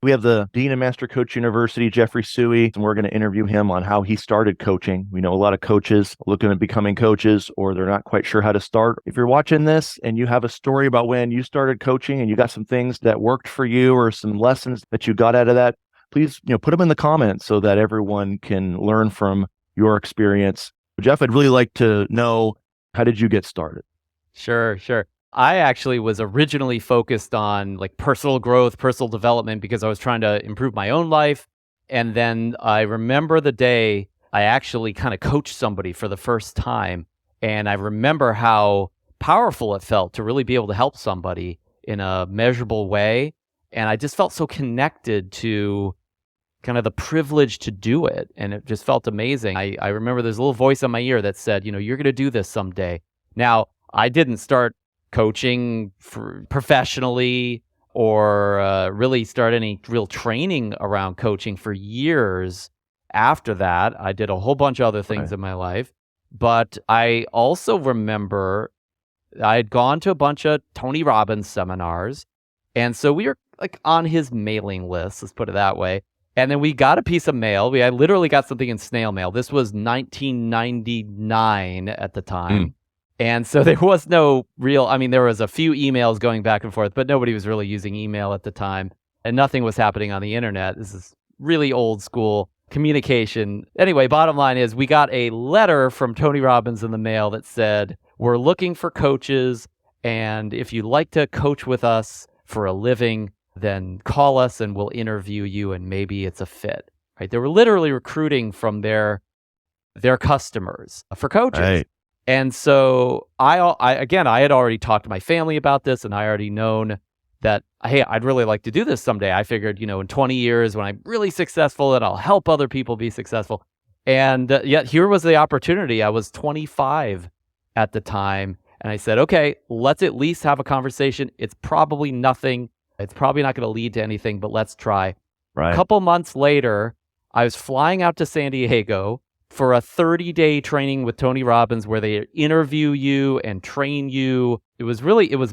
We have the Dean of Master Coach University, Jeffrey Sooey, and we're going to interview him on how he started coaching. We know a lot of coaches looking at becoming coaches, or they're not quite sure how to start. If you're watching this and you have a story about when you started coaching and you got some things that worked for you or some lessons that you got out of that, please, put them in the comments so that everyone can learn from your experience. Jeff, I'd really like to know, how did you get started? Sure. I actually was originally focused on like personal growth, personal development, because I was trying to improve my own life. And then I remember the day I actually kind of coached somebody for the first time. And I remember how powerful it felt to really be able to help somebody in a measurable way. And I just felt so connected to kind of the privilege to do it. And it just felt amazing. I remember there's a little voice in my ear that said, you're going to do this someday. Now, I didn't start coaching professionally or really start any real training around coaching for years after that. I did a whole bunch of other things in my life. But I also remember I had gone to a bunch of Tony Robbins seminars. And so we were like on his mailing list, let's put it that way. And then we got a piece of mail. I literally got something in snail mail. This was 1999 at the time. And so there was no real, there was a few emails going back and forth, but nobody was really using email at the time. And nothing was happening on the internet. This is really old school communication. Anyway, bottom line is we got a letter from Tony Robbins in the mail that said, we're looking for coaches. And if you'd like to coach with us for a living, then call us and we'll interview you and maybe it's a fit. Right? They were literally recruiting from their customers for coaches. Right. And so I had already talked to my family about this, and I already known that, hey, I'd really like to do this someday. I figured, in 20 years when I'm really successful, and I'll help other people be successful. And yet here was the opportunity. I was 25 at the time, and I said, okay, let's at least have a conversation. It's probably nothing. It's probably not going to lead to anything, but let's try. Right. A couple months later, I was flying out to San Diego for a 30-day training with Tony Robbins where they interview you and train you. It was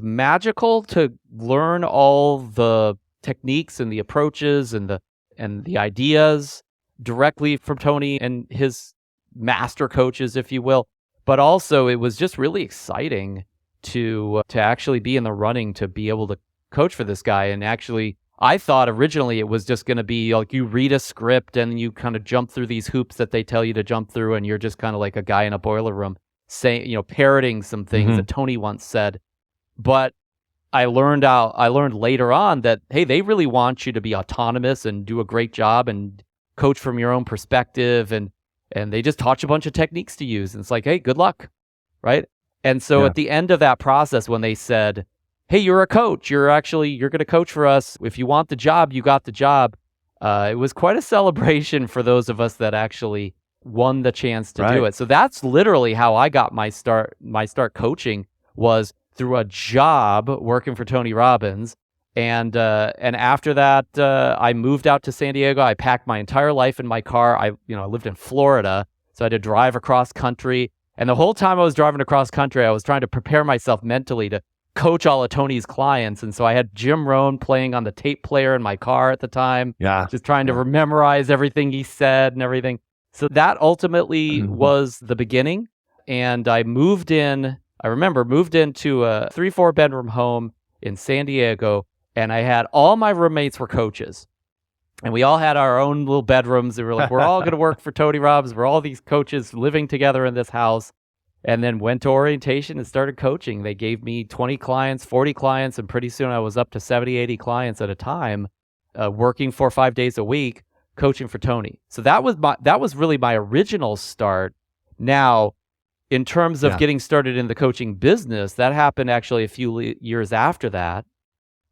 magical to learn all the techniques and the approaches and the ideas directly from Tony and his master coaches, if you will. But also it was just really exciting to actually be in the running to be able to coach for this guy. And actually, I thought originally it was just going to be like you read a script and you kind of jump through these hoops that they tell you to jump through, and you're just kind of like a guy in a boiler room saying, parroting some things that Tony once said. But I learned later on that, hey, they really want you to be autonomous and do a great job and coach from your own perspective, and they just taught you a bunch of techniques to use. And it's like, hey, good luck, right? And so at the end of that process, when they said, hey, you're a coach. You're going to coach for us. If you want the job, you got the job. It was quite a celebration for those of us that actually won the chance to do it. So that's literally how I got my start coaching, was through a job working for Tony Robbins. And after that, I moved out to San Diego. I packed my entire life in my car. I lived in Florida, so I had to drive across country. And the whole time I was driving across country, I was trying to prepare myself mentally to coach all of Tony's clients. And so I had Jim Rohn playing on the tape player in my car at the time, just trying to memorize everything he said and everything. So that ultimately was the beginning. And I moved into a 3-4 bedroom home in San Diego. And I had all my roommates were coaches. And we all had our own little bedrooms. They were like, we're all going to work for Tony Robbins. We're all these coaches living together in this house. And then went to orientation and started coaching. They gave me 20 clients, 40 clients, and pretty soon I was up to 70, 80 clients at a time, working 4 or 5 days a week, coaching for Tony. So that was really my original start. Now, in terms of getting started in the coaching business, that happened actually a few years after that.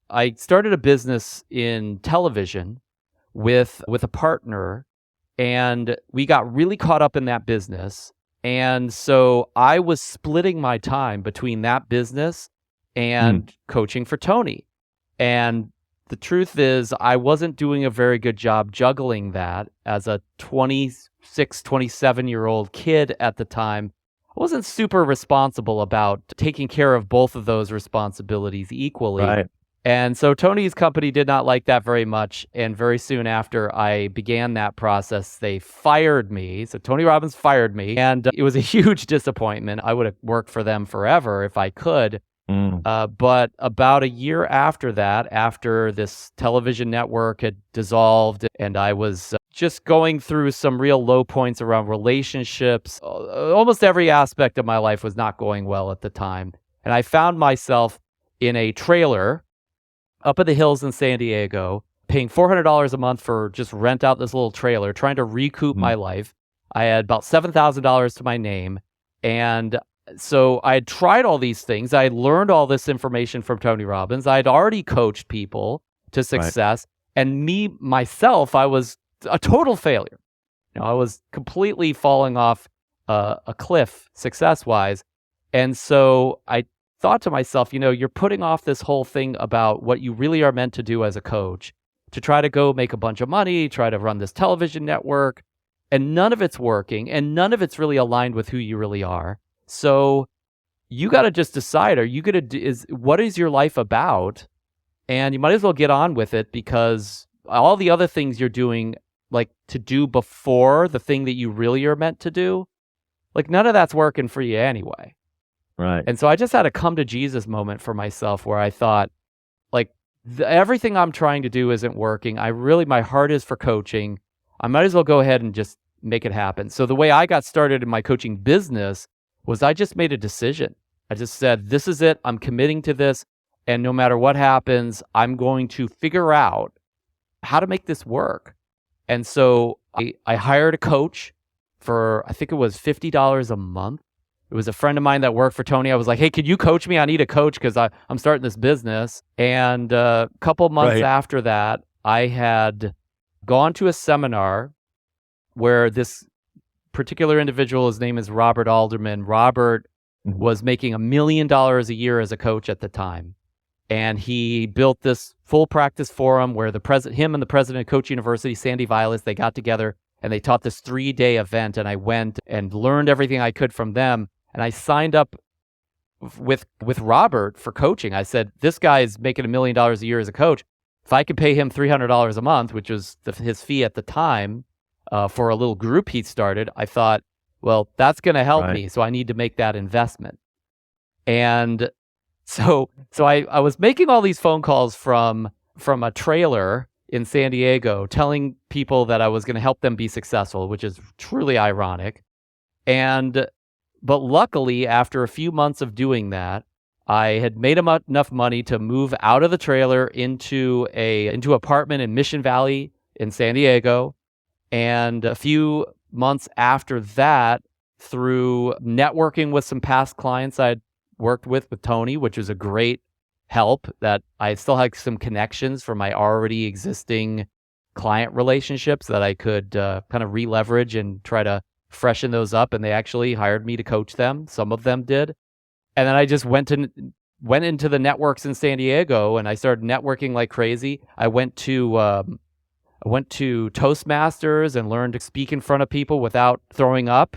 I started a business in television with a partner, and we got really caught up in that business. And so I was splitting my time between that business and coaching for Tony. And the truth is, I wasn't doing a very good job juggling that as a 26, 27-year-old kid at the time. I wasn't super responsible about taking care of both of those responsibilities equally. Right. And so Tony's company did not like that very much. And very soon after I began that process, they fired me. So Tony Robbins fired me. And it was a huge disappointment. I would have worked for them forever if I could. But about a year after that, after this television network had dissolved and I was just going through some real low points around relationships, almost every aspect of my life was not going well at the time. And I found myself in a trailer up in the hills in San Diego, paying $400 a month for just rent out this little trailer, trying to recoup my life. I had about $7,000 to my name. And so I had tried all these things. I had learned all this information from Tony Robbins. I had already coached people to success. Right. And myself, I was a total failure. I was completely falling off a cliff success-wise. And so I thought to myself, you're putting off this whole thing about what you really are meant to do as a coach to try to go make a bunch of money, try to run this television network, and none of it's working and none of it's really aligned with who you really are. So you got to just decide, what is your life about? And you might as well get on with it, because all the other things you're doing, like to do before the thing that you really are meant to do, like none of that's working for you anyway. Right. And so I just had a come to Jesus moment for myself where I thought, like, everything I'm trying to do isn't working. My heart is for coaching. I might as well go ahead and just make it happen. So the way I got started in my coaching business was I just made a decision. I just said, this is it. I'm committing to this. And no matter what happens, I'm going to figure out how to make this work. And so I hired a coach for, I think it was $50 a month. It was a friend of mine that worked for Tony. I was like, hey, could you coach me? I need a coach because I'm starting this business. And a couple months after that, I had gone to a seminar where this particular individual, his name is Robert Alderman. Robert was making $1 million a year as a coach at the time. And he built this full practice forum where him and the president of Coach University, Sandy Vilas, they got together and they taught this 3-day event. And I went and learned everything I could from them. And I signed up with Robert for coaching. I said, this guy is making $1 million a year as a coach. If I could pay him $300 a month, which was his fee at the time for a little group he started, I thought, well, that's going to help me. So I need to make that investment. And so I was making all these phone calls from a trailer in San Diego telling people that I was going to help them be successful, which is truly ironic. But luckily, after a few months of doing that, I had made enough money to move out of the trailer into an apartment in Mission Valley in San Diego. And a few months after that, through networking with some past clients I'd worked with Tony, which was a great help, that I still had some connections from my already existing client relationships that I could kind of re-leverage and try to freshen those up. And they actually hired me to coach them. Some of them did. And then I just went into the networks in San Diego and I started networking like crazy. I went to Toastmasters and learned to speak in front of people without throwing up,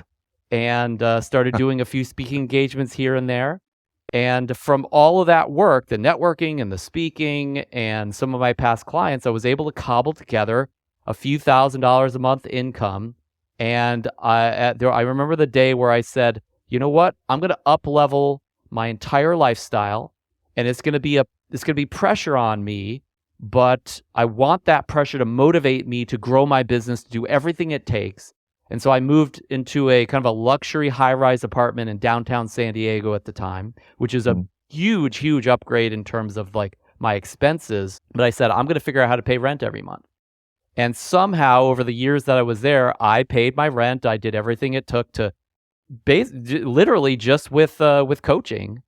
and started doing a few speaking engagements here and there. And from all of that work, the networking and the speaking and some of my past clients, I was able to cobble together a few $1,000s a month income. And I remember the day where I said, you know what? I'm going to up-level my entire lifestyle, and it's going to be pressure on me, but I want that pressure to motivate me to grow my business, to do everything it takes. And so I moved into a kind of a luxury high-rise apartment in downtown San Diego at the time, which is a huge, huge upgrade in terms of like my expenses. But I said, I'm going to figure out how to pay rent every month. And somehow over the years that I was there, I paid my rent. I did everything it took to literally just with coaching.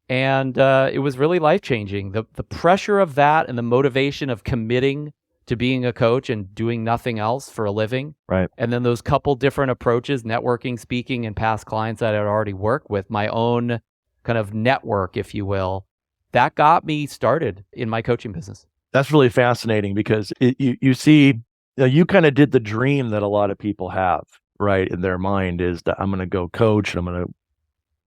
And it was really life-changing. The pressure of that and the motivation of committing to being a coach and doing nothing else for a living. Right. And then those couple different approaches, networking, speaking, and past clients that I had already worked with, my own kind of network, if you will, that got me started in my coaching business. That's really fascinating because you see, you kind of did the dream that a lot of people have, right, in their mind, is that I'm going to go coach and I'm going to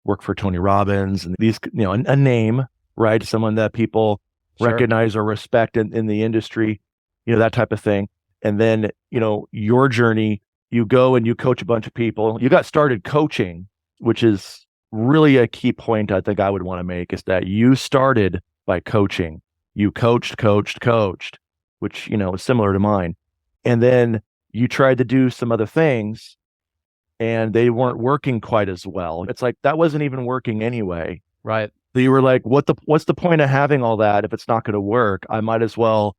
work for Tony Robbins and these, a name, right? Someone that people recognize or respect in the industry, that type of thing. And then, your journey, you go and you coach a bunch of people. You got started coaching, which is really a key point I think I would want to make, is that you started by coaching. You coached, which, is similar to mine. And then you tried to do some other things and they weren't working quite as well. It's like, that wasn't even working anyway. Right. So you were like, what's the point of having all that if it's not going to work? I might as well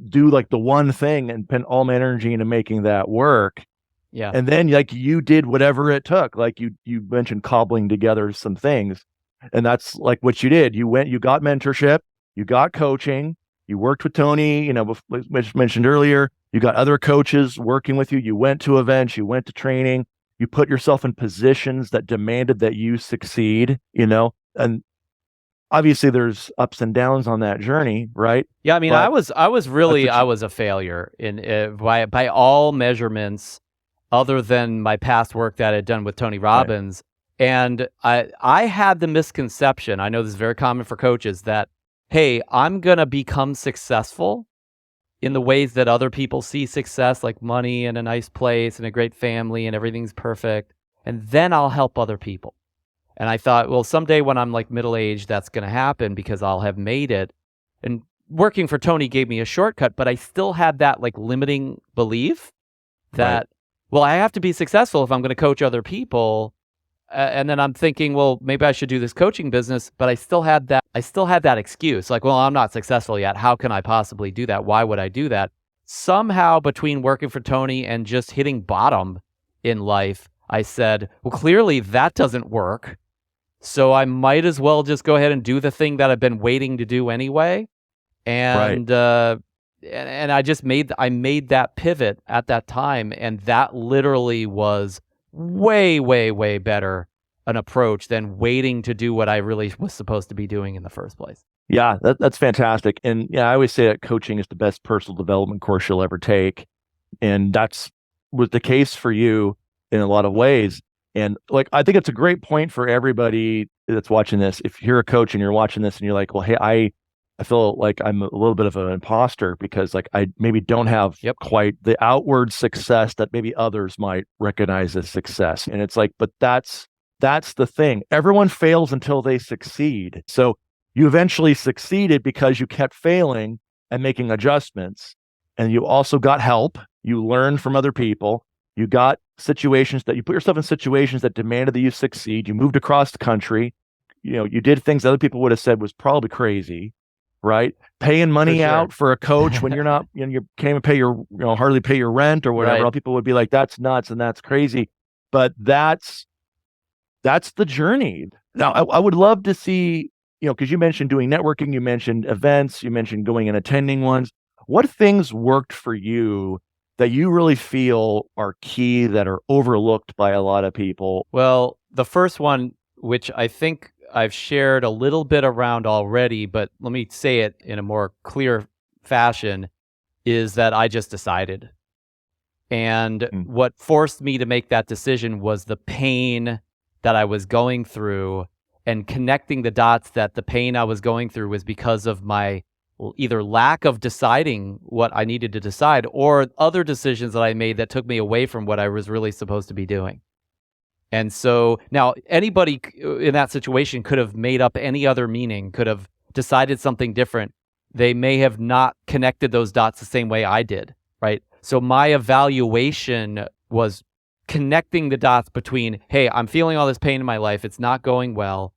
do the one thing and spend all my energy into making that work. Yeah. And then you did whatever it took. Like you mentioned cobbling together some things. And that's what you did. You got mentorship, you got coaching, you worked with Tony, which mentioned earlier, you got other coaches working with you. You went to events, you went to training, you put yourself in positions that demanded that you succeed, and obviously there's ups and downs on that journey, right? Yeah. I mean, I was a failure by all measurements, other than my past work that I had done with Tony Robbins. Right. And I had the misconception, I know this is very common for coaches, that, hey, I'm going to become successful in the ways that other people see success, like money and a nice place and a great family and everything's perfect. And then I'll help other people. And I thought, well, someday when I'm middle-aged, that's going to happen because I'll have made it. And working for Tony gave me a shortcut, but I still had that limiting belief that, well, I have to be successful if I'm going to coach other people. And then I'm thinking, well, maybe I should do this coaching business, but I still had that excuse. Well, I'm not successful yet. How can I possibly do that? Why would I do that? Somehow between working for Tony and just hitting bottom in life, I said, well, clearly that doesn't work. So I might as well just go ahead and do the thing that I've been waiting to do anyway. And, and I made that pivot at that time. And that literally was way, way, way better an approach than waiting to do what I really was supposed to be doing in the first place. Yeah, that's fantastic. And I always say that coaching is the best personal development course you'll ever take. And was the case for you in a lot of ways. And I think it's a great point for everybody that's watching this. If you're a coach and you're watching this and you're like, well, hey, I feel like I'm a little bit of an imposter because I maybe don't have quite the outward success that maybe others might recognize as success. And it's but that's the thing. Everyone fails until they succeed. So you eventually succeeded because you kept failing and making adjustments. And you also got help. You learned from other people. You got situations that you put yourself in situations that demanded that you succeed. You moved across the country. You did things other people would have said was probably crazy. Right, paying money out for a coach when you're not, you can't even pay your, hardly pay your rent or whatever. Right. People would be like, "That's nuts and that's crazy," but that's the journey. Now, I would love to see, because you mentioned doing networking, you mentioned events, you mentioned going and attending ones. What things worked for you that you really feel are key that are overlooked by a lot of people? Well, the first one, which I think I've shared a little bit around already, but let me say it in a more clear fashion, is that I just decided. And what forced me to make that decision was the pain that I was going through, and connecting the dots that the pain I was going through was because of my either lack of deciding what I needed to decide or other decisions that I made that took me away from what I was really supposed to be doing. And so now anybody in that situation could have made up any other meaning, could have decided something different. They may have not connected those dots the same way I did, right? So my evaluation was connecting the dots between, hey, I'm feeling all this pain in my life. It's not going well.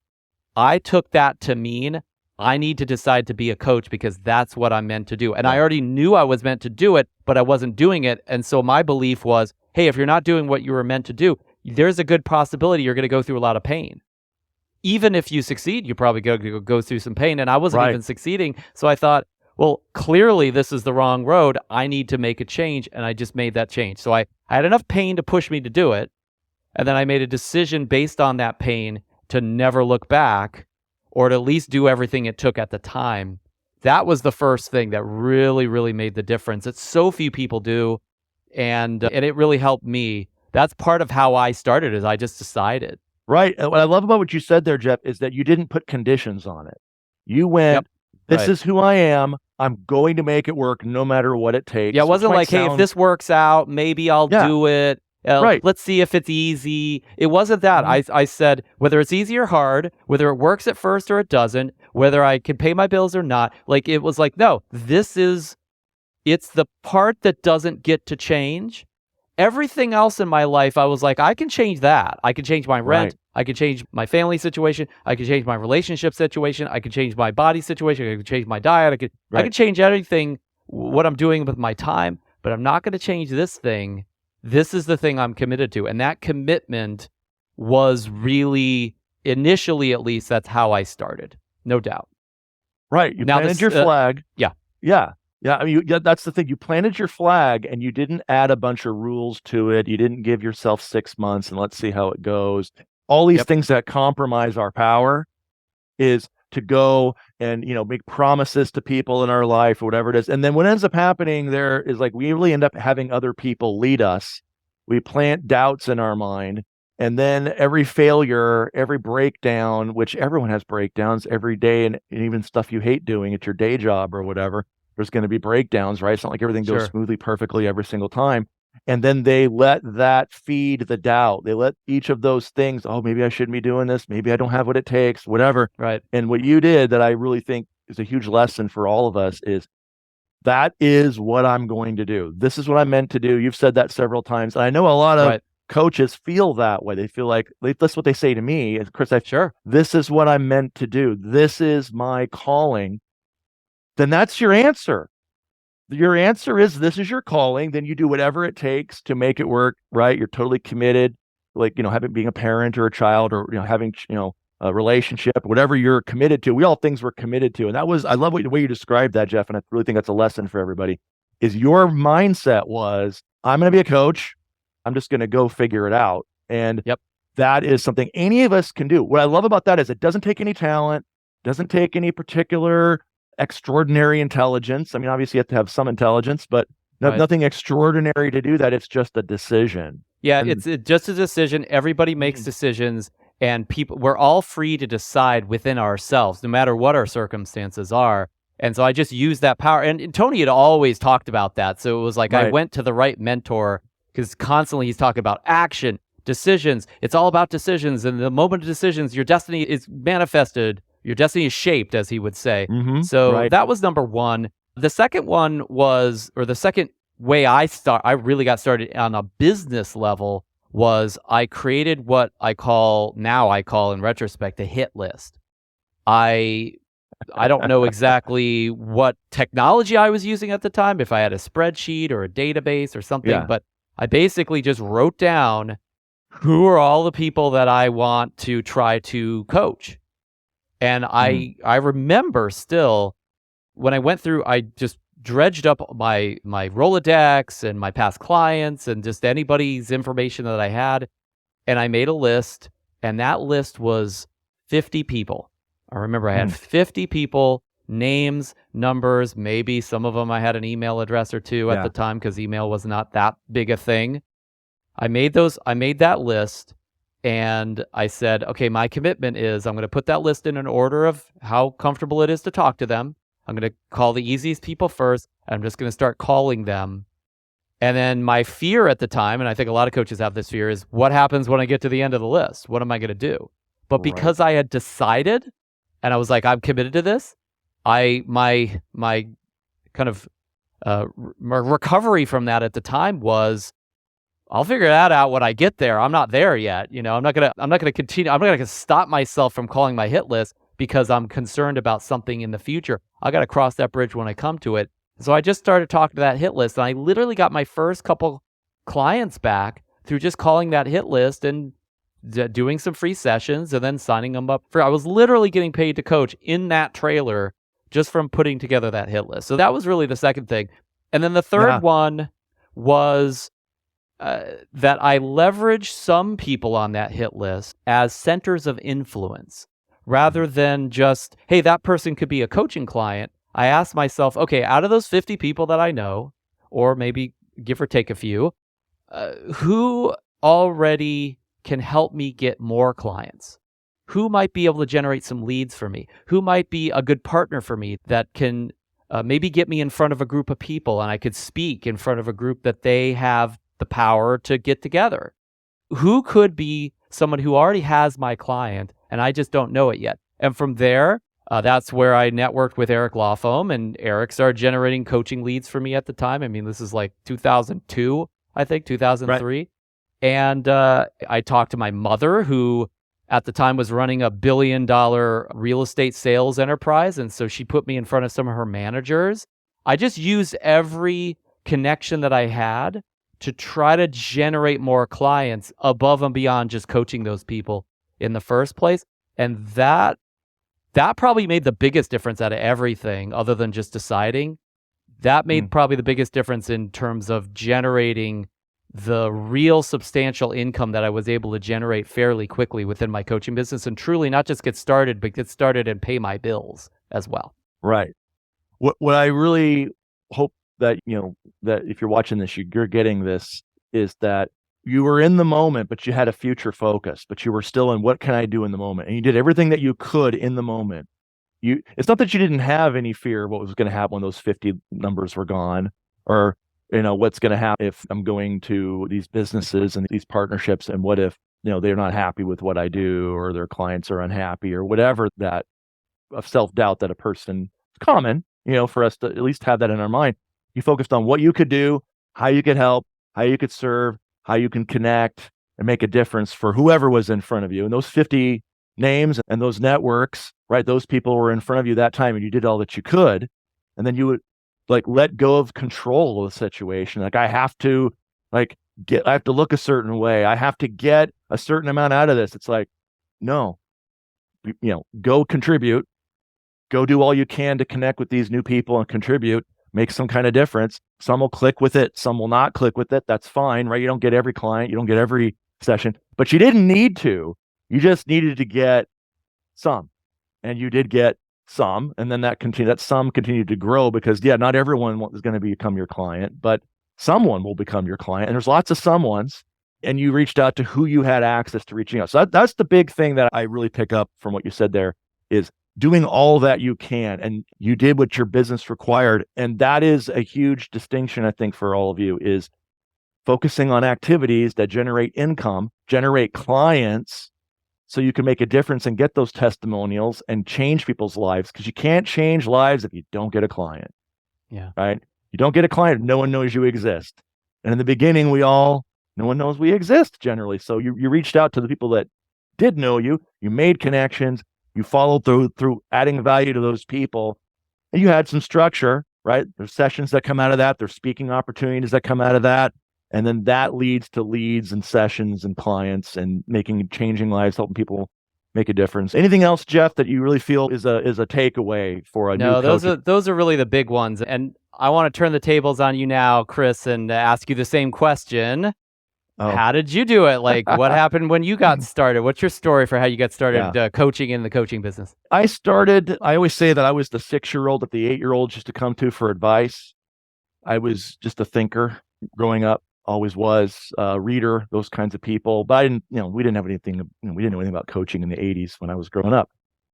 I took that to mean I need to decide to be a coach because that's what I'm meant to do. And I already knew I was meant to do it, but I wasn't doing it. And so my belief was, hey, if you're not doing what you were meant to do, there's a good possibility you're going to go through a lot of pain. Even if you succeed, you probably go through some pain. And I wasn't even succeeding. So I thought, well, clearly this is the wrong road. I need to make a change. And I just made that change. So I had enough pain to push me to do it. And then I made a decision based on that pain to never look back, or to at least do everything it took at the time. That was the first thing that really, really made the difference. That so few people do. And it really helped me. That's part of how I started, is I just decided. Right. And what I love about what you said there, Jeff, is that you didn't put conditions on it. You went This is who I am. I'm going to make it work no matter what it takes. Yeah, it wasn't like, hey, if this works out, maybe I'll do it. Let's see if it's easy. It wasn't that. I said, whether it's easy or hard, whether it works at first or it doesn't, whether I can pay my bills or not, like it was like, no, it's the part that doesn't get to change. Everything else in my life, I was like, I can change that. I can change my rent. I can change my family situation. I can change my relationship situation. I can change my body situation. I can change my diet. I can change everything, what I'm doing with my time, but I'm not going to change this thing. This is the thing I'm committed to. And that commitment was really, initially at least, that's how I started. No doubt. Right. You planted your flag. Yeah. I mean, that's the thing. You planted your flag and you didn't add a bunch of rules to it. You didn't give yourself 6 months and let's see how it goes. All these things that compromise our power is to go and, make promises to people in our life or whatever it is. And then what ends up happening there is like, we really end up having other people lead us. We plant doubts in our mind. And then every failure, every breakdown, which everyone has breakdowns every day, and even stuff you hate doing at your day job or whatever, there's going to be breakdowns, right? It's not like everything goes smoothly, perfectly every single time. And then they let that feed the doubt. They let each of those things, oh, maybe I shouldn't be doing this. Maybe I don't have what it takes, whatever. Right. And what you did that I really think is a huge lesson for all of us is that is what I'm going to do. This is what I'm meant to do. You've said that several times. And I know a lot of coaches feel that way. They feel like, that's what they say to me. Kris, this is what I'm meant to do. This is my calling. Then that's your answer. Your answer is this is your calling. Then you do whatever it takes to make it work, right? You're totally committed, like, being a parent or a child or, having, a relationship, whatever you're committed to. We all things we're committed to. And I love the way you described that, Jeff. And I really think that's a lesson for everybody is your mindset was, I'm going to be a coach. I'm just going to go figure it out. And that is something any of us can do. What I love about that is it doesn't take any talent, doesn't take any particular extraordinary intelligence. I mean, obviously you have to have some intelligence, but nothing extraordinary to do that. It's just a decision. Yeah, it's just a decision. Everybody makes decisions, and we're all free to decide within ourselves, no matter what our circumstances are. And so I just used that power. And Tony had always talked about that. So it was like I went to the right mentor because constantly he's talking about action, decisions. It's all about decisions. And the moment of decisions, your destiny is manifested. Your destiny is shaped, as he would say. So that was number one. The second one was, or the second way I really got started on a business level was I created what I call in retrospect, a hit list. I don't know exactly what technology I was using at the time, if I had a spreadsheet or a database or something, but I basically just wrote down who are all the people that I want to try to coach. And I remember still when I went through, I just dredged up my Rolodex and my past clients and just anybody's information that I had. And I made a list, and that list was 50 people. I remember I had 50 people, names, numbers, maybe some of them I had an email address or two at the time because email was not that big a thing. I made that list. And I said, okay, my commitment is I'm going to put that list in an order of how comfortable it is to talk to them. I'm going to call the easiest people first. And I'm just going to start calling them. And then my fear at the time, and I think a lot of coaches have this fear, is what happens when I get to the end of the list? What am I going to do? But because I had decided and I was like, I'm committed to this, my kind of my recovery from that at the time was, I'll figure that out when I get there. I'm not there yet. I'm not gonna continue. I'm not gonna stop myself from calling my hit list because I'm concerned about something in the future. I got to cross that bridge when I come to it. So I just started talking to that hit list, and I literally got my first couple clients back through just calling that hit list and doing some free sessions and then signing them up I was literally getting paid to coach in that trailer just from putting together that hit list. So that was really the second thing. And then the third one was that I leveraged some people on that hit list as centers of influence rather than just, hey, that person could be a coaching client. I asked myself, okay, out of those 50 people that I know, or maybe give or take a few, who already can help me get more clients? who might be able to generate some leads for me? Who might be a good partner for me that can maybe get me in front of a group of people and I could speak in front of a group that they have the power to get together? Who could be someone who already has my client and I just don't know it yet? And from there, that's where I networked with Eric Lawfoam, and Eric started generating coaching leads for me at the time. I mean, this is like 2002, I think, 2003. Right. And I talked to my mother, who at the time was running $1 billion real estate sales enterprise. And so she put me in front of some of her managers. I just used every connection that I had to try to generate more clients above and beyond just coaching those people in the first place. And that probably made the biggest difference out of everything other than just deciding. That made probably the biggest difference in terms of generating the real substantial income that I was able to generate fairly quickly within my coaching business, and truly not just get started, but get started and pay my bills as well. Right. What I really hope that, that if you're watching this, you're getting this, is that you were in the moment, but you had a future focus, but you were still in what can I do in the moment? And you did everything that you could in the moment. It's not that you didn't have any fear of what was going to happen when those 50 numbers were gone, or what's going to happen if I'm going to these businesses and these partnerships, and what if, they're not happy with what I do, or their clients are unhappy, or whatever, that of self-doubt that a person, common, for us to at least have that in our mind. You focused on what you could do, how you could help, how you could serve, how you can connect and make a difference for whoever was in front of you. And those 50 names and those networks, right? Those people were in front of you that time, and you did all that you could. And then you would let go of control of the situation. I have to I have to look a certain way. I have to get a certain amount out of this. It's like, no, go contribute, go do all you can to connect with these new people and contribute, make some kind of difference. Some will click with it. Some will not click with it. That's fine, right? You don't get every client. You don't get every session, but you didn't need to. You just needed to get some, and you did get some. And then that some continued to grow, because not everyone is going to become your client, but someone will become your client. And there's lots of someones, and you reached out to who you had access to reaching out. So that's the big thing that I really pick up from what you said there, is doing all that you can, and you did what your business required. And that is a huge distinction, I think, for all of you, is focusing on activities that generate income, generate clients, so you can make a difference and get those testimonials and change people's lives, because you can't change lives if you don't get a client. Yeah. Right? You don't get a client, no one knows you exist. And in the beginning, no one knows we exist generally. So you reached out to the people that did know you, you made connections, you followed through adding value to those people, and you had some structure, right? There's sessions that come out of that. There's speaking opportunities that come out of that. And then that leads to leads and sessions and clients, and changing lives, helping people make a difference. Anything else, Jeff, that you really feel is a takeaway for a new coach? No, those are really the big ones. And I want to turn the tables on you now, Kris, and ask you the same question. Oh. How did you do it? What happened when you got started? What's your story for how you got started coaching in the coaching business? I always say that I was the 6-year-old that the 8-year-olds used to come to for advice. I was just a thinker growing up. Always was a reader, those kinds of people. But I didn't, we didn't have anything, we didn't know anything about coaching in the 80s when I was growing up.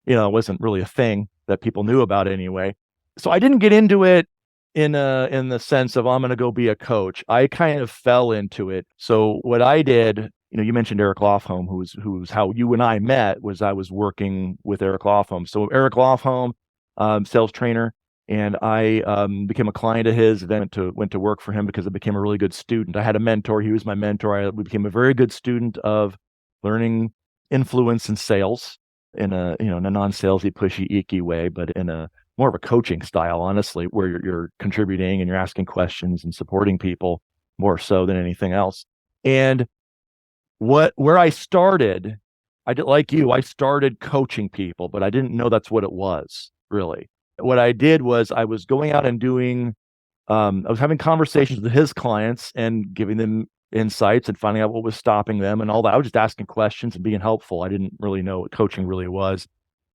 It wasn't really a thing that people knew about anyway. So I didn't get into it in the sense of, I'm going to go be a coach. I kind of fell into it. So what I did, you mentioned Eric Lawfoam, who's how you and I met, was I was working with Eric Lawfoam. So Eric Lawfoam, sales trainer, and I became a client of his, then went to work for him because I became a really good student. I had a mentor. He was my mentor. We became a very good student of learning influence in sales in a non-salesy, pushy, icky way, but in a more of a coaching style, honestly, where you're contributing and you're asking questions and supporting people more so than anything else. And where I started, I did like you, I started coaching people, but I didn't know that's what it was, really. What I did was I was going out and doing, I was having conversations with his clients and giving them insights and finding out what was stopping them and all that. I was just asking questions and being helpful. I didn't really know what coaching really was.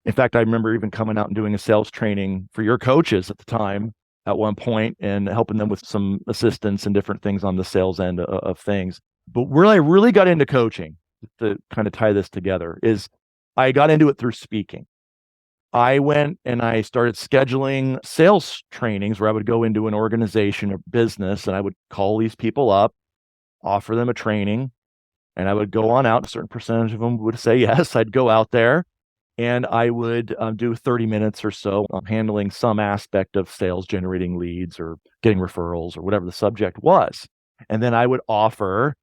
In fact, I remember even coming out and doing a sales training for your coaches at the time at one point and helping them with some assistance and different things on the sales end of things. But where I really got into coaching, to kind of tie this together, is I got into it through speaking. I went and I started scheduling sales trainings where I would go into an organization or business and I would call these people up, offer them a training, and I would go on out. A certain percentage of them would say yes. I'd go out there and I would do 30 minutes or so handling some aspect of sales, generating leads or getting referrals or whatever the subject was. And then I would offer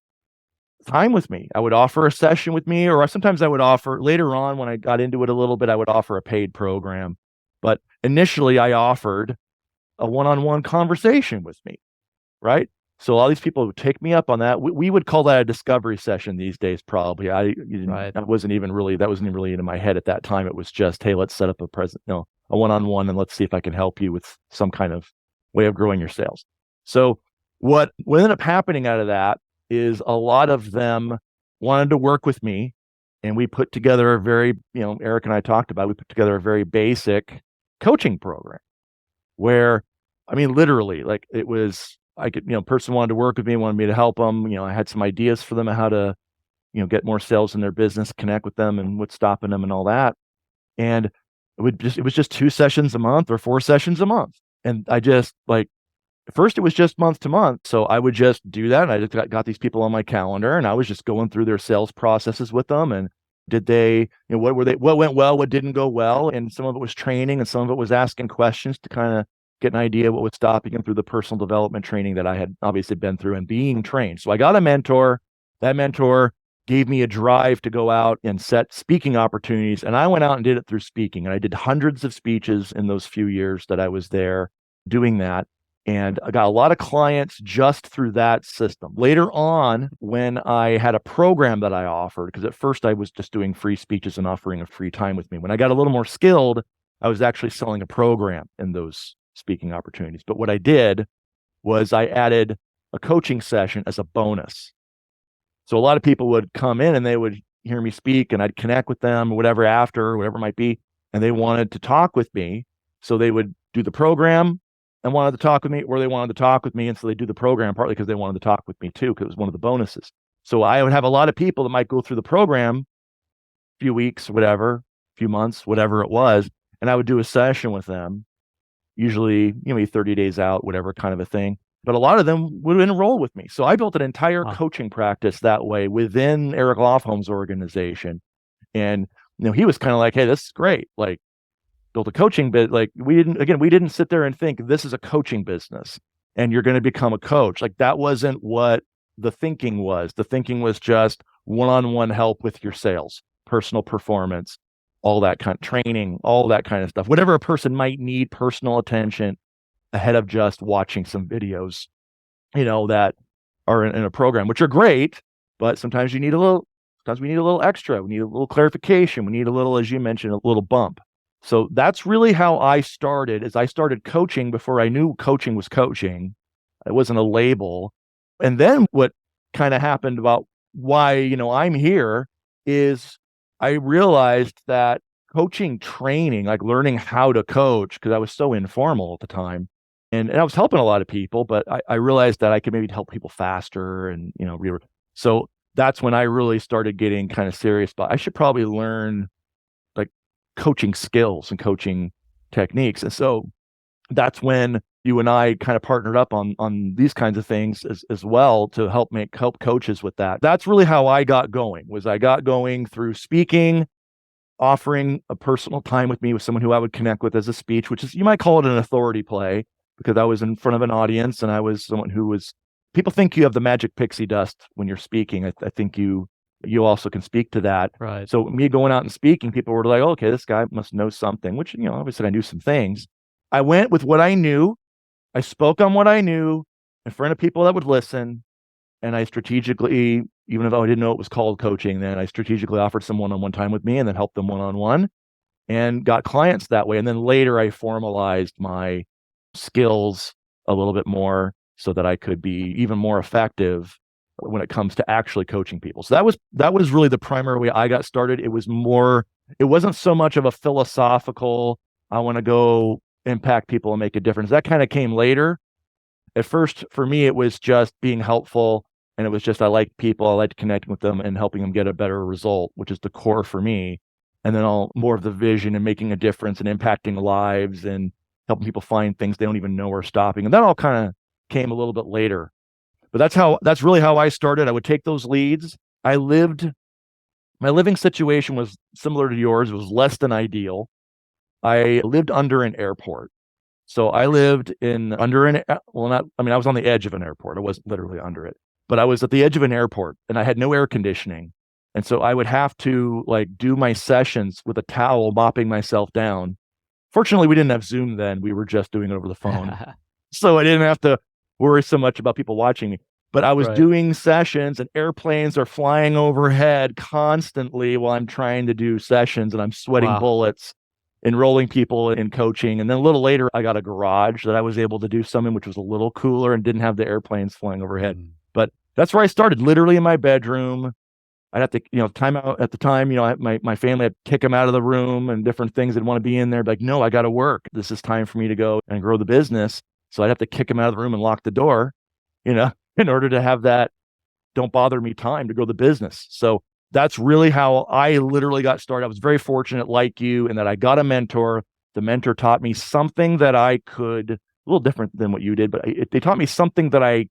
time with me. I would offer a session with me, or sometimes I would offer later on when I got into it a little bit, I would offer a paid program. But initially I offered a one-on-one conversation with me, right? So a lot of these people would take me up on that. We would call that a discovery session these days, probably. That wasn't even really in my head at that time. It was just, hey, let's set up a one-on-one and let's see if I can help you with some kind of way of growing your sales. So what ended up happening out of that is a lot of them wanted to work with me, and we put together a very, Eric and I talked about, we put together a very basic coaching program where, literally, like it was, person wanted to work with me, wanted me to help them. I had some ideas for them on how to, get more sales in their business, connect with them and what's stopping them and all that. And it was just 2 sessions a month or 4 sessions a month. And I just first it was just month to month. So I would just do that. And I just got these people on my calendar and I was just going through their sales processes with them. And did they, what went well, what didn't go well? And some of it was training and some of it was asking questions to kind of get an idea what was stopping them through the personal development training that I had obviously been through and being trained. So I got a mentor. That mentor gave me a drive to go out and set speaking opportunities. And I went out and did it through speaking. And I did hundreds of speeches in those few years that I was there doing that. And I got a lot of clients just through that system. Later on, when I had a program that I offered, because at first I was just doing free speeches and offering a free time with me. When I got a little more skilled, I was actually selling a program in those speaking opportunities. But what I did was I added a coaching session as a bonus. So a lot of people would come in and they would hear me speak and I'd connect with them, whatever it might be, and they wanted to talk with me. So they would do the program and wanted to talk with me, or they wanted to talk with me. And so they do the program partly because they wanted to talk with me too, because it was one of the bonuses. So I would have a lot of people that might go through the program, a few weeks, whatever, few months, whatever it was. And I would do a session with them, usually, maybe 30 days out, whatever kind of a thing. But a lot of them would enroll with me. So I built an entire coaching practice that way within Eric Lofholm's organization. And, he was kind of like, hey, this is great. Built a coaching bit. We didn't sit there and think this is a coaching business and you're going to become a coach. That wasn't what the thinking was. The thinking was just one-on-one help with your sales, personal performance, all that kind of training, all that kind of stuff. Whatever a person might need personal attention ahead of just watching some videos, that are in a program, which are great, but sometimes we need a little extra. We need a little clarification. We need a little, as you mentioned, a little bump. So that's really how I started, is I started coaching before I knew coaching was coaching. It wasn't a label. And then what kind of happened about why, I'm here is I realized that coaching training, learning how to coach, because I was so informal at the time, and I was helping a lot of people, but I realized that I could maybe help people faster and, so that's when I really started getting kind of serious about, I should probably learn coaching skills and coaching techniques. And so that's when you and I kind of partnered up on these kinds of things as well to help coaches with that. That's really how I got going through speaking, offering a personal time with me with someone who I would connect with as a speech, which is, you might call it an authority play, because I was in front of an audience and I was someone who was, people think you have the magic pixie dust when you're speaking. I think you also can speak to that. Right. So me going out and speaking, people were like, oh, okay, this guy must know something, which, obviously I knew some things. I went with what I knew. I spoke on what I knew in front of people that would listen. And I strategically, even though I didn't know it was called coaching, then I strategically offered some one-on-one time with me and then helped them one-on-one and got clients that way. And then later I formalized my skills a little bit more so that I could be even more effective when it comes to actually coaching people. So that was really the primary way I got started. It wasn't so much of a philosophical, I want to go impact people and make a difference. That kind of came later. At first, for me, it was just being helpful. And it was just, I liked people, I liked connecting with them and helping them get a better result, which is the core for me. and then all more of the vision and making a difference and impacting lives and helping people find things they don't even know are stopping. And that all kind of came a little bit later. But that's really how I started. I would take those leads. My living situation was similar to yours. It was less than ideal. I lived under an airport. So I lived I was on the edge of an airport. I wasn't literally under it, but I was at the edge of an airport and I had no air conditioning. And so I would have to do my sessions with a towel, mopping myself down. Fortunately, we didn't have Zoom then. We were just doing it over the phone. So I didn't have to worry so much about people watching me. But I was doing sessions and airplanes are flying overhead constantly while I'm trying to do sessions, and I'm sweating bullets, enrolling people in coaching. And then a little later, I got a garage that I was able to do something which was a little cooler and didn't have the airplanes flying overhead. But that's where I started, literally in my bedroom. I'd have to, time out at the time, my family, I'd kick them out of the room and different things. They'd want to be in there. Like, no, I got to work. This is time for me to go and grow the business. So I'd have to kick them out of the room and lock the door, in order to have that don't bother me time to grow the business. So that's really how I literally got started. I was very fortunate, like you, in that I got a mentor. The mentor taught me something that I could, a little different than what you did, but they taught me something that I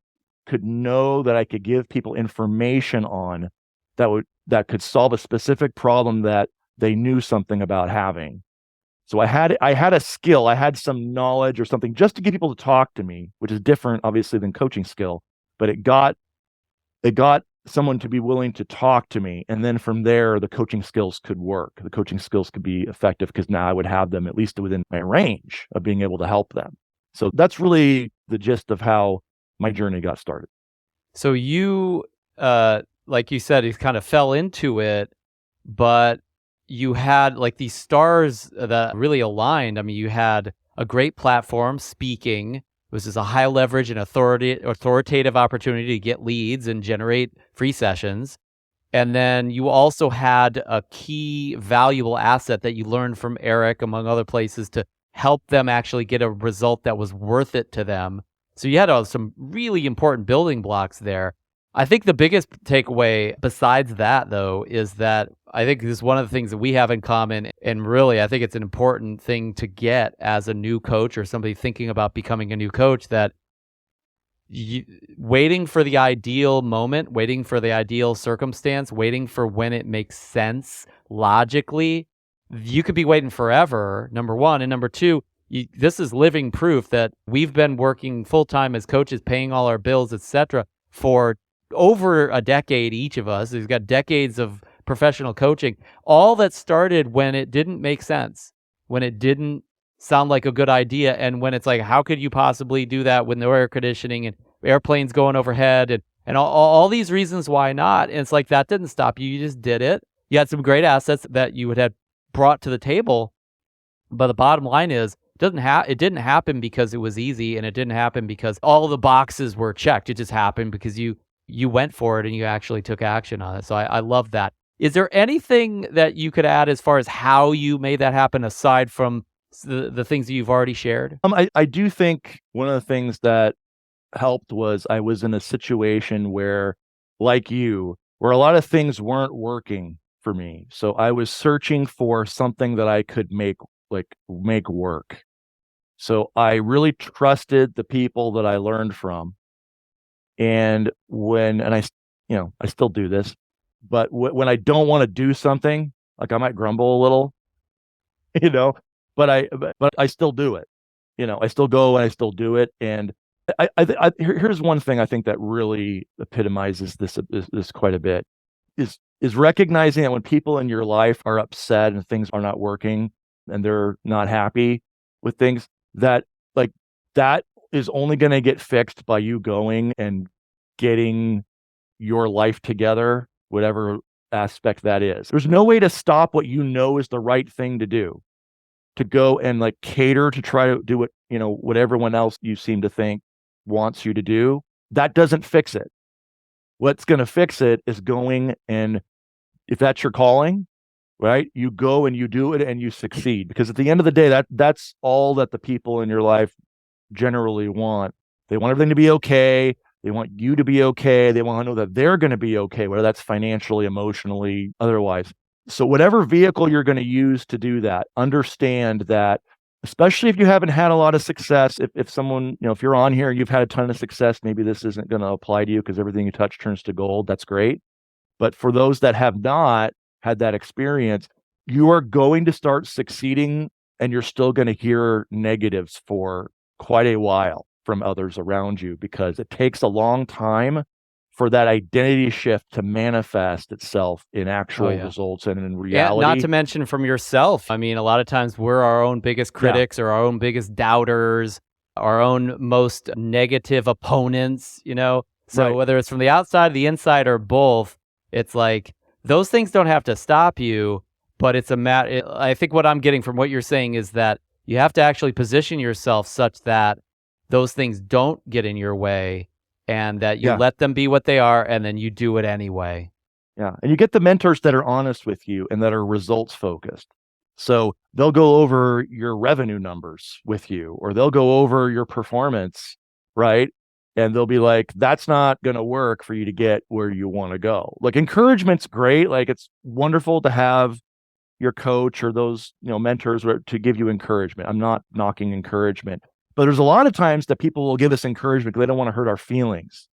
could know, that I could give people information on that could solve a specific problem that they knew something about having. So I had a skill, I had some knowledge or something just to get people to talk to me, which is different, obviously, than coaching skill. But it got someone to be willing to talk to me. And then from there, the coaching skills could work. The coaching skills could be effective because now I would have them at least within my range of being able to help them. So that's really the gist of how my journey got started. So you, like you said, you kind of fell into it, but you had these stars that really aligned. I mean, you had a great platform, speaking. It was just a high leverage and authoritative opportunity to get leads and generate free sessions. And then you also had a key valuable asset that you learned from Eric, among other places, to help them actually get a result that was worth it to them. So you had some really important building blocks there. I think the biggest takeaway besides that, though, is that I think this is one of the things that we have in common. And really, I think it's an important thing to get as a new coach or somebody thinking about becoming a new coach, that waiting for the ideal moment, waiting for the ideal circumstance, waiting for when it makes sense logically, you could be waiting forever, number one. And number two, this is living proof that we've been working full-time as coaches, paying all our bills, etc., for over a decade, each of us. We've got decades of professional coaching, all that started when it didn't make sense, when it didn't sound like a good idea, and when it's like, how could you possibly do that with no air conditioning and airplanes going overhead and all these reasons why not? And it's like, that didn't stop you. You just did it. You had some great assets that you would have brought to the table, but the bottom line is, it didn't happen because it was easy, and it didn't happen because all the boxes were checked. It just happened because you went for it and you actually took action on it. So I love that. Is there anything that you could add as far as how you made that happen, aside from the things that you've already shared? I do think one of the things that helped was I was in a situation where, like you, where a lot of things weren't working for me. So I was searching for something that I could make work. So I really trusted the people that I learned from. And I still do this, but when I don't want to do something, I might grumble a little, but I still do it. I still go and I still do it. And here's one thing I think that really epitomizes this quite a bit is recognizing that when people in your life are upset and things are not working and they're not happy with things, that is only going to get fixed by you going and getting your life together, whatever aspect that is. There's no way to stop what you know is the right thing to do, to go and cater to try to do what everyone else you seem to think wants you to do. That doesn't fix it. What's going to fix it is going, and if that's your calling, right, you go and you do it and you succeed. Because at the end of the day, that's all that the people in your life generally want. They want everything to be okay. They want you to be okay. They want to know that they're going to be okay, whether that's financially, emotionally, otherwise. So whatever vehicle you're going to use to do that, understand that, especially if you haven't had a lot of success, if someone, if you're on here and you've had a ton of success, maybe this isn't going to apply to you because everything you touch turns to gold. That's great. But for those that have not had that experience, you are going to start succeeding and you're still going to hear negatives for quite a while from others around you, because it takes a long time for that identity shift to manifest itself in actual results and in reality. Yeah, not to mention from yourself. I mean, a lot of times we're our own biggest critics or our own biggest doubters, our own most negative opponents, So whether it's from the outside, the inside, or both, it's like those things don't have to stop you, but it's a matter. I think what I'm getting from what you're saying is that you have to actually position yourself such that those things don't get in your way, and that you let them be what they are, and then you do it anyway. Yeah. And you get the mentors that are honest with you and that are results focused. So they'll go over your revenue numbers with you, or they'll go over your performance, right? And they'll be like, that's not going to work for you to get where you want to go. Like, encouragement's great. Like, it's wonderful to have your coach or those, mentors to give you encouragement. I'm not knocking encouragement. But there's a lot of times that people will give us encouragement because they don't want to hurt our feelings,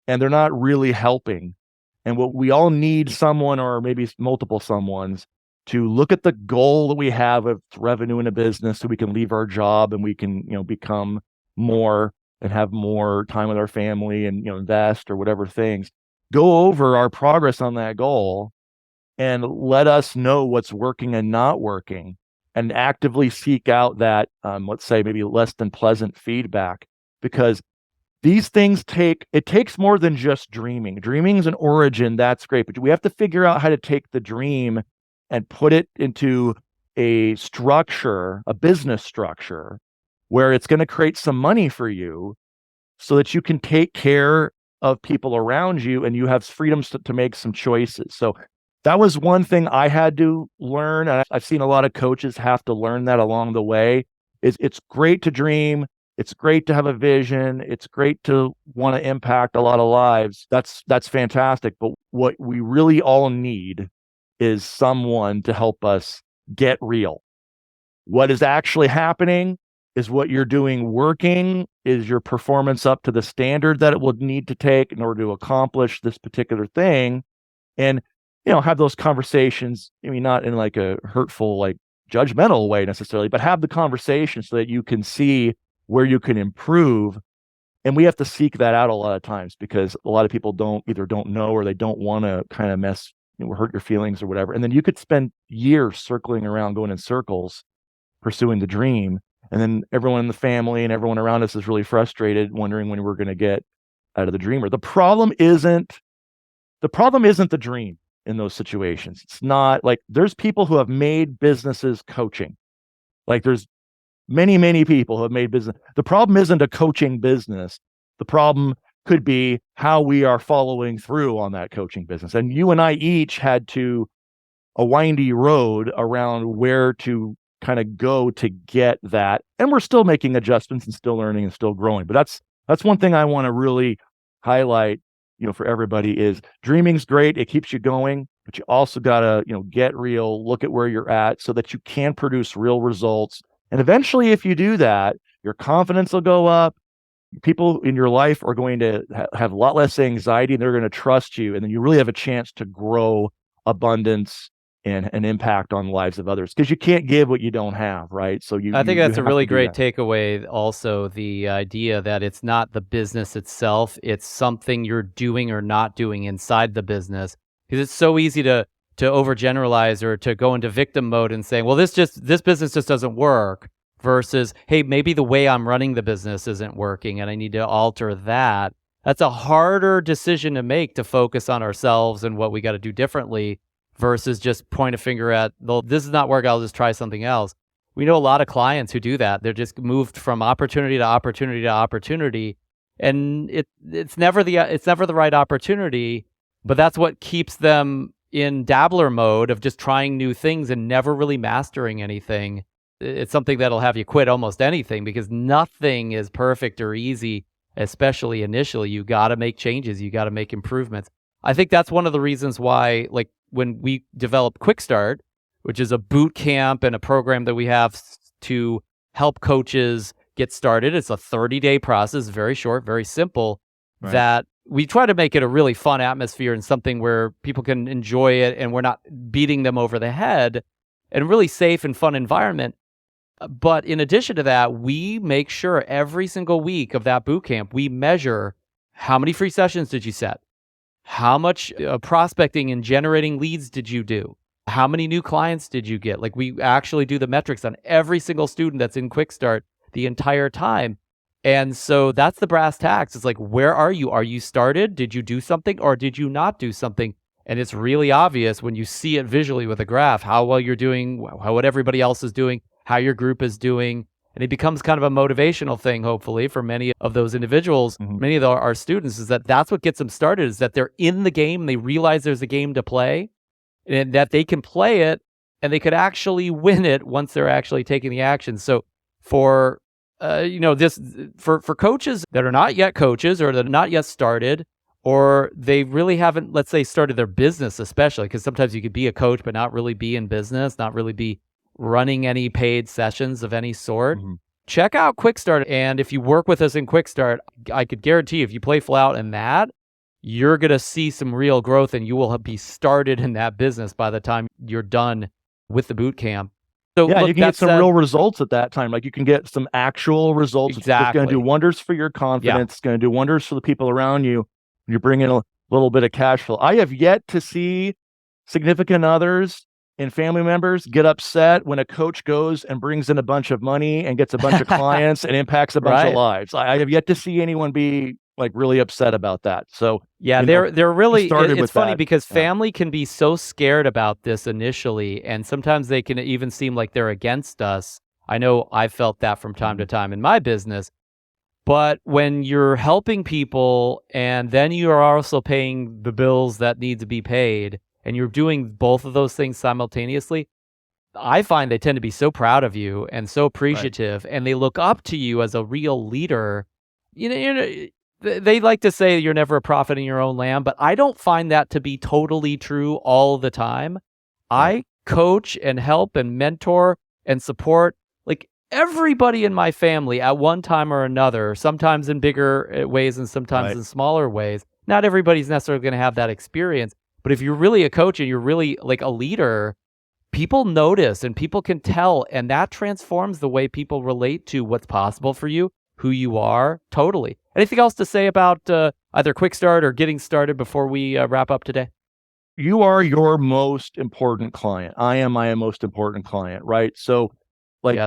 and they're not really helping. And what we all need, someone or maybe multiple someones, to look at the goal that we have of revenue in a business so we can leave our job and we can, become more and have more time with our family and, invest or whatever things. Go over our progress on that goal and let us know what's working and not working, and actively seek out that, let's say, maybe less than pleasant feedback, because these things takes more than just dreaming. Dreaming's an origin, that's great, but we have to figure out how to take the dream and put it into a structure, a business structure, where it's going to create some money for you so that you can take care of people around you and you have freedoms to make some choices. So that was one thing I had to learn. And I've seen a lot of coaches have to learn that along the way. It's great to dream. It's great to have a vision. It's great to want to impact a lot of lives. That's fantastic. But what we really all need is someone to help us get real. What is actually happening? Is what you're doing working? Is your performance up to the standard that it would need to take in order to accomplish this particular thing? And have those conversations. I mean, not in like a hurtful, like judgmental way necessarily, but have the conversation so that you can see where you can improve. And we have to seek that out a lot of times, because a lot of people either don't know or they don't want to kind of hurt your feelings or whatever. And then you could spend years circling around, going in circles, pursuing the dream. And then everyone in the family and everyone around us is really frustrated, wondering when we're going to get out of the dreamer. The problem isn't the dream. In those situations, it's not like there's people who have made businesses coaching. Like, there's many people who have made business. The problem isn't a coaching business. The problem could be how we are following through on that coaching business. And you and I each had a windy road around where to kind of go to get that. And we're still making adjustments and still learning and still growing. But that's one thing I want to really highlight, for everybody, is dreaming's great. It keeps you going, but you also got to, get real, look at where you're at so that you can produce real results. And eventually, if you do that, your confidence will go up. People in your life are going to have a lot less anxiety, and they're going to trust you. And then you really have a chance to grow abundance and an impact on the lives of others, because you can't give what you don't have, right? So I think that's a really great takeaway. Also, the idea that it's not the business itself, it's something you're doing or not doing inside the business. Because it's so easy to overgeneralize or to go into victim mode and saying, well, this business just doesn't work, versus, hey, maybe the way I'm running the business isn't working and I need to alter that. That's a harder decision to make, to focus on ourselves and what we got to do differently, versus just point a finger at, well, this is not working, I'll just try something else. We know a lot of clients who do that. They're just moved from opportunity to opportunity to opportunity, and it's never the right opportunity, but that's what keeps them in dabbler mode of just trying new things and never really mastering anything. It's something that'll have you quit almost anything, because nothing is perfect or easy, especially initially. You got to make changes, you got to make improvements. I think that's one of the reasons why, like, when we developed Quick Start, which is a boot camp and a program that we have to help coaches get started. It's a 30-day process, very short, very simple, that we try to make it a really fun atmosphere and something where people can enjoy it and we're not beating them over the head, and a really safe and fun environment. But in addition to that, we make sure every single week of that boot camp, we measure how many free sessions did you set? How much prospecting and generating leads did you do? How many new clients did you get? Like, we actually do the metrics on every single student that's in Quick Start the entire time. And so that's the brass tacks. It's like, where are you? Are you started? Did you do something or did you not do something? And it's really obvious when you see it visually with a graph, how well you're doing, what everybody else is doing, how your group is doing. And it becomes kind of a motivational thing, hopefully, for many of those individuals, many of our students, is that's what gets them started, is that they're in the game and they realize there's a game to play and that they can play it and they could actually win it once they're actually taking the action. So for for coaches that are not yet coaches or that are not yet started, or they really haven't, let's say, started their business, especially, because sometimes you could be a coach but not really be in business, not really be running any paid sessions of any sort. Check out Quick Start. And if you work with us in Quick Start, I could guarantee if you play full out in that, you're going to see some real growth and you will be started in that business by the time you're done with the boot camp. So yeah, you can get some real results at that time. Like, you can get some actual results. Exactly. It's going to do wonders for your confidence. It's going to do wonders for the people around you. You bring in a little bit of cash flow. I have yet to see significant others and family members get upset when a coach goes and brings in a bunch of money and gets a bunch of clients and impacts a bunch of lives. I have yet to see anyone be like really upset about that. So yeah, they're really, it's funny because family can be so scared about this initially, and sometimes they can even seem like they're against us. I know I felt that from time to time in my business. But when you're helping people and then you are also paying the bills that need to be paid, and you're doing both of those things simultaneously, I find they tend to be so proud of you and so appreciative, and they look up to you as a real leader. You know, they like to say you're never a prophet in your own land, but I don't find that to be totally true all the time. I coach and help and mentor and support like everybody in my family at one time or another, sometimes in bigger ways and sometimes in smaller ways. Not everybody's necessarily going to have that experience, but if you're really a coach and you're really like a leader, people notice and people can tell, and that transforms the way people relate to what's possible for you, who you are, totally. Anything else to say about either Quick Start or getting started before we wrap up today? You are your most important client. I am my most important client, right? So like,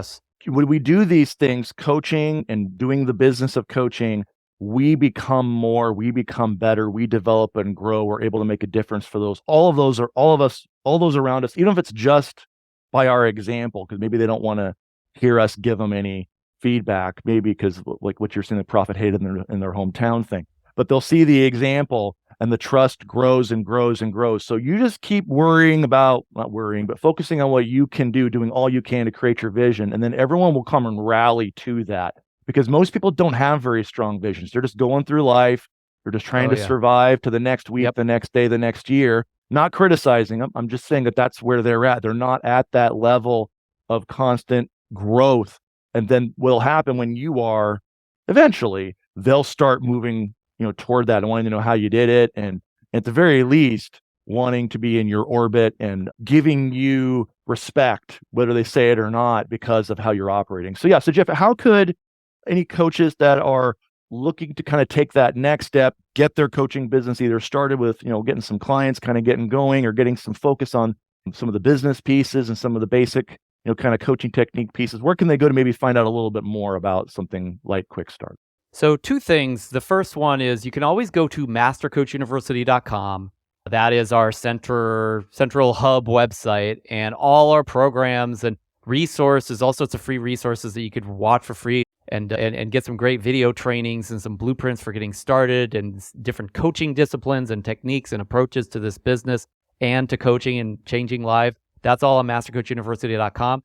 when we do these things, coaching and doing the business of coaching, we become more, we become better, we develop and grow. We're able to make a difference for those. All those around us, even if it's just by our example, because maybe they don't want to hear us give them any feedback, maybe because like what you're saying, the prophet hated in their hometown thing, but they'll see the example and the trust grows and grows and grows. So you just keep not worrying, but focusing on what you can do, doing all you can to create your vision. And then everyone will come and rally to that, because most people don't have very strong visions. They're just going through life. They're just trying to survive to the next week, the next day, the next year, not criticizing them. I'm just saying that that's where they're at. They're not at that level of constant growth. And then what'll happen when you are, eventually, they'll start moving, toward that and wanting to know how you did it. And at the very least, wanting to be in your orbit and giving you respect, whether they say it or not, because of how you're operating. So Jeff, how could any coaches that are looking to kind of take that next step, get their coaching business either started with, getting some clients kind of getting going, or getting some focus on some of the business pieces and some of the basic kind of coaching technique pieces, where can they go to maybe find out a little bit more about something like Quick Start? So two things. The first one is you can always go to mastercoachuniversity.com. That is our central hub website, and all our programs and resources, all sorts of free resources that you could watch for free and get some great video trainings and some blueprints for getting started and different coaching disciplines and techniques and approaches to this business and to coaching and changing lives. That's all on mastercoachuniversity.com.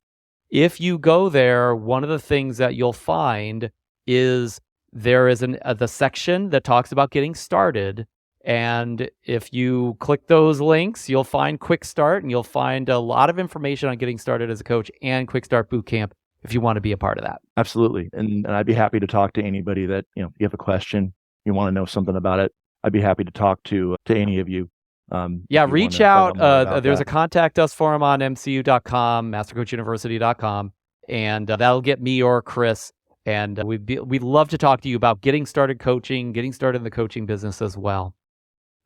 If you go there, one of the things that you'll find is there is the section that talks about getting started, And if you click those links, you'll find Quick Start, and you'll find a lot of information on getting started as a coach and Quick Start Bootcamp if you want to be a part of that. Absolutely. And I'd be happy to talk to anybody that, you have a question, you want to know something about it. I'd be happy to talk to any of you. Reach out. There's a contact us forum on mcu.com, mastercoachuniversity.com, and that'll get me or Kris. And we'd love to talk to you about getting started coaching, getting started in the coaching business as well.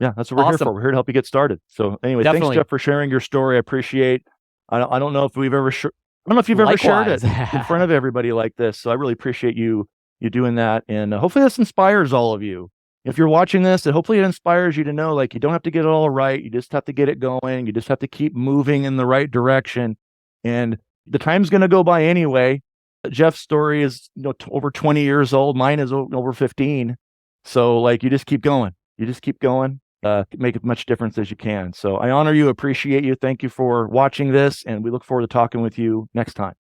Yeah, that's what we're here for. We're here to help you get started. So anyway, Definitely. Thanks, Jeff, for sharing your story. I appreciate. I don't know if we've ever. I don't know if you've ever shared it in front of everybody like this. So I really appreciate you doing that, and hopefully this inspires all of you. If you're watching this, and hopefully it inspires you to know, like, you don't have to get it all right. You just have to get it going. You just have to keep moving in the right direction, and the time's going to go by anyway. Jeff's story is over 20 years old. Mine is over 15. So like, you just keep going. You just keep going. Make as much difference as you can. So I honor you, appreciate you. Thank you for watching this, and we look forward to talking with you next time.